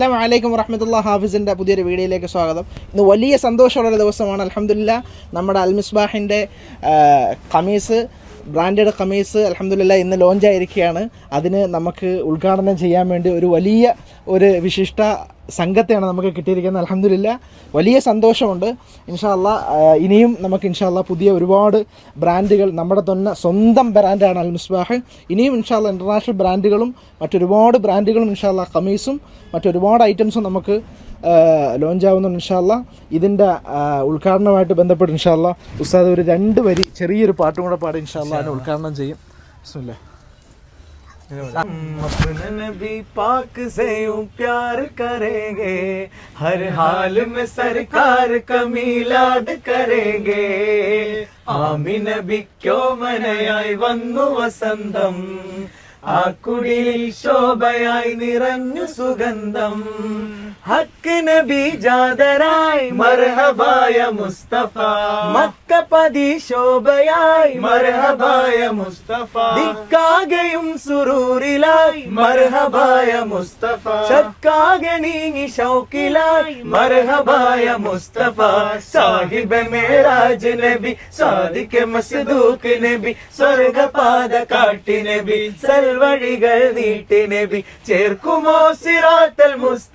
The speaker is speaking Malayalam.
അസ്സലാമു വറഹ്മത്തുള്ളാഹി ഹാഫിസിൻ്റെ പുതിയൊരു വീഡിയോയിലേക്ക് സ്വാഗതം. ഇന്ന് വലിയ സന്തോഷമുള്ള ദിവസമാണ്. അൽഹംദുലില്ലാഹ് നമ്മുടെ അൽമിസ്ബാഹിൻ്റെ ഖമീസ്, ബ്രാൻഡഡ് ഖമീസ് അൽഹംദുലില്ലാഹ് ഇന്ന് ലോഞ്ചായിരിക്കുകയാണ്. അതിന് നമുക്ക് ഉദ്ഘാടനം ചെയ്യാൻ വേണ്ടി ഒരു വിശിഷ്ട സംഘത്തെയാണ് നമുക്ക് കിട്ടിയിരിക്കുന്നത്. അൽഹംദുലില്ലാഹ് വലിയ സന്തോഷമുണ്ട്. ഇൻഷാ അല്ലാഹ് ഇനിയും നമുക്ക് ഇൻഷാ അല്ലാഹ് പുതിയ ഒരുപാട് ബ്രാൻഡുകൾ, നമ്മുടെ തന്നെ സ്വന്തം ബ്രാൻഡാണ് അൽമിസ്ബാഹ്. ഇനിയും ഇൻഷാ അല്ലാഹ് ഇൻ്റർനാഷണൽ ബ്രാൻഡുകളും മറ്റൊരുപാട് ബ്രാൻഡുകളും ഇൻഷാ അല്ലാഹ് ഖമീസും മറ്റൊരുപാട് ഐറ്റംസും നമുക്ക് ലോഞ്ചാവുന്നുണ്ട് ഇൻഷാ അല്ലാഹ്. ഇതിൻ്റെ ഉദ്ഘാടനമായിട്ട് ബന്ധപ്പെട്ട് ഇൻഷാ അല്ലാഹ് ഉസ്താദ് ഒരു 2 വരി ചെറിയൊരു പാട്ടും കൂടെ പാടി ഇൻഷാ അല്ലാഹ് അതിനെ ഉദ്ഘാടനം ചെയ്യും. ബിസ്മില്ലാഹ്. अपने नबी पाक से यूं प्यार करेंगे, हर हाल में सरकार का मीलाद करेंगे. आमी नबी क्यों മനയായി വന്നു വസന്തം, ആ കുടിയിൽ ശോഭയായി നിറഞ്ഞു സുഗന്ധം. ഹക്ക് നബി ജാതരായി മർഹബായ മുസ്തഫ, മക്കപതി ശോഭയായി മർഹബായ മുസ്തഫ. ദിക്കാകെയും സുറൂറിലായി മർഹബായ മുസ്തഫ, ശക്കാകെ നീങ്ങി ഷൗക്കിലായി മർഹബായ മുസ്തഫ. സാഹിബ് മേരാജ് നബി, സാദിഖ് മസ്ദൂഖ് നബി, സ്വർഗപാത കാട്ടി നബി, സൽവഴികൾ നീട്ടി നബി, ചേർക്കുമോ സിറാത്തൽ മുസ്തഫ.